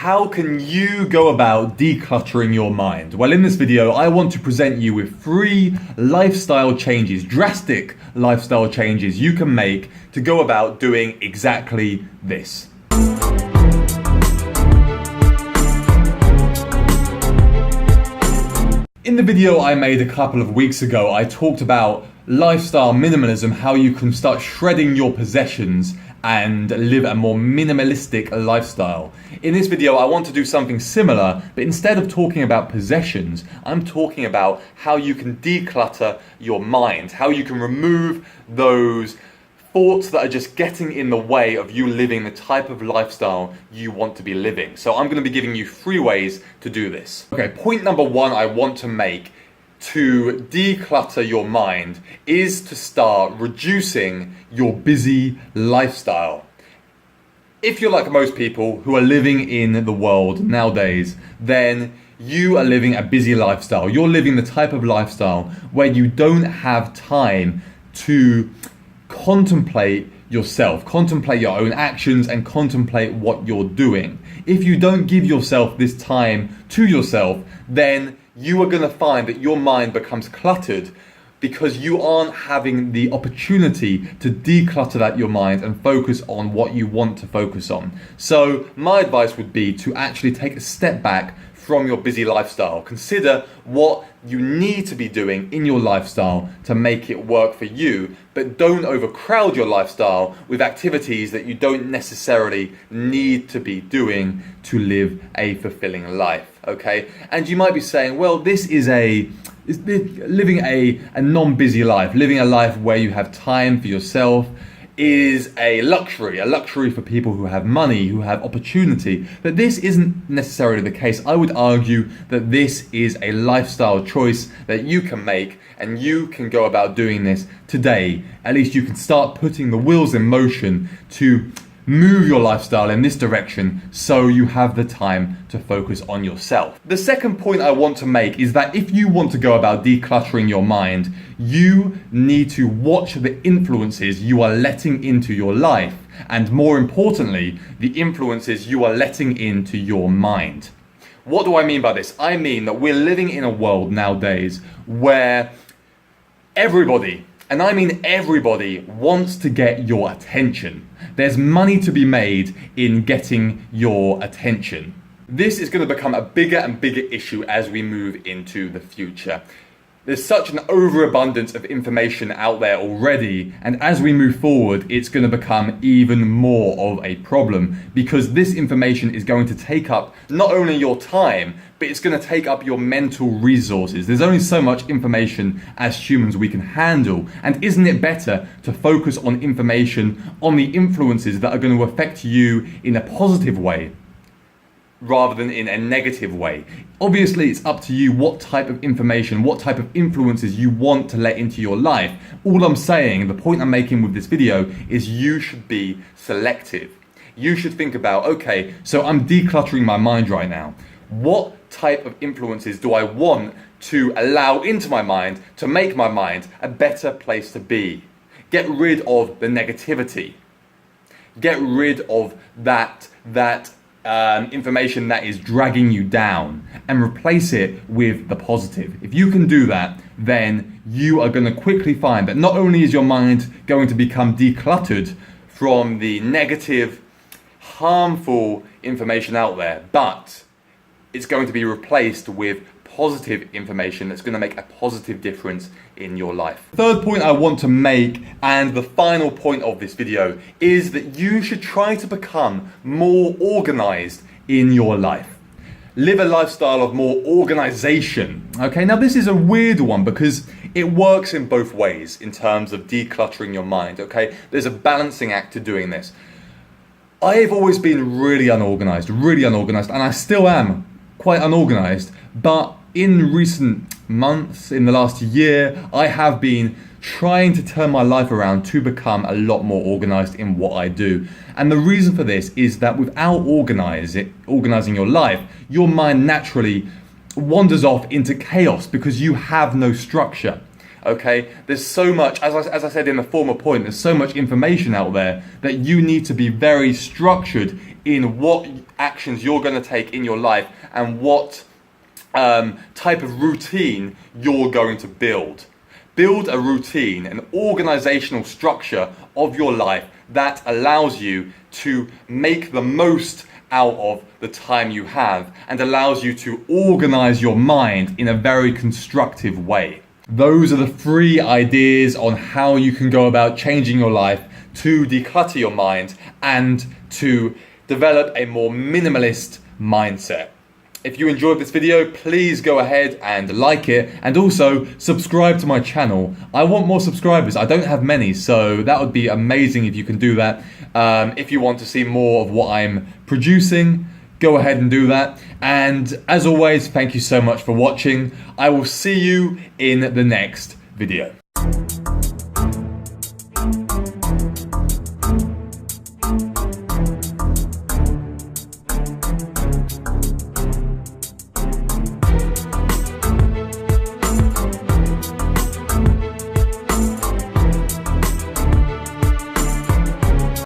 how can you go about decluttering your mind? Well, in this video, I want to present you with 3 lifestyle changes, drastic lifestyle changes you can make to go about doing exactly this. In the video I made a couple of weeks ago, I talked about lifestyle minimalism, how you can start shredding your possessions and live a more minimalistic lifestyle. In this video, I want to do something similar, but instead of talking about possessions, I'm talking about how you can declutter your mind, how you can remove those thoughts that are just getting in the way of you living the type of lifestyle you want to be living. So I'm going to be giving you 3 ways to do this. Okay, point number 1 I want to make to declutter your mind is to start reducing your busy lifestyle. If you're like most people who are living in the world nowadays, then you are living a busy lifestyle. You're living the type of lifestyle where you don't have time to contemplate yourself, contemplate your own actions and contemplate what you're doing. If you don't give yourself this time to yourself, then you are going to find that your mind becomes cluttered because you aren't having the opportunity to declutter your mind and focus on what you want to focus on. So my advice would be to actually take a step back from your busy lifestyle. Consider what you need to be doing in your lifestyle to make it work for you, but don't overcrowd your lifestyle with activities that you don't necessarily need to be doing to live a fulfilling life, okay? And you might be saying, well, this is living a non-busy life, living a life where you have time for yourself is a luxury for people who have money, who have opportunity. But this isn't necessarily the case. I would argue that this is a lifestyle choice that you can make, and you can go about doing this today. At least you can start putting the wheels in motion to move your lifestyle in this direction so you have the time to focus on yourself. The second point I want to make is that if you want to go about decluttering your mind, you need to watch the influences you are letting into your life, and more importantly, the influences you are letting into your mind. What do I mean by this? I mean that we're living in a world nowadays where everybody, and I mean everybody, wants to get your attention. There's money to be made in getting your attention. This is going to become a bigger and bigger issue as we move into the future. There's such an overabundance of information out there already, and as we move forward, it's going to become even more of a problem because this information is going to take up not only your time, but it's going to take up your mental resources. There's only so much information as humans we can handle, and isn't it better to focus on information, on the influences that are going to affect you in a positive way rather than in a negative way? Obviously, it's up to you what type of information, what type of influences you want to let into your life. All I'm saying, the point I'm making with this video, is you should be selective. You should think about, okay, so I'm decluttering my mind right now. What type of influences do I want to allow into my mind to make my mind a better place to be? Get rid of the negativity. Get rid of that information that is dragging you down and replace it with the positive. If you can do that, then you are going to quickly find that not only is your mind going to become decluttered from the negative, harmful information out there, but it's going to be replaced with positive information that's going to make a positive difference in your life. The third point I want to make, and the final point of this video, is that you should try to become more organized in your life. Live a lifestyle of more organization. Okay, now this is a weird one because it works in both ways in terms of decluttering your mind, okay? There's a balancing act to doing this. I've always been really unorganized, and I still am quite unorganized, but in recent months, in the last year, I have been trying to turn my life around to become a lot more organized in what I do. And the reason for this is that without organizing your life, your mind naturally wanders off into chaos because you have no structure. Okay, there's so much, as I said in the former point, there's so much information out there that you need to be very structured in what actions you're going to take in your life and what type of routine you're going to build. Build a routine, an organizational structure of your life that allows you to make the most out of the time you have and allows you to organize your mind in a very constructive way. Those are the 3 ideas on how you can go about changing your life to declutter your mind and to develop a more minimalist mindset. If you enjoyed this video, please go ahead and like it and also subscribe to my channel. I want more subscribers. I don't have many, so that would be amazing if you can do that. If you want to see more of what I'm producing, go ahead and do that. And as always, thank you so much for watching. I will see you in the next video.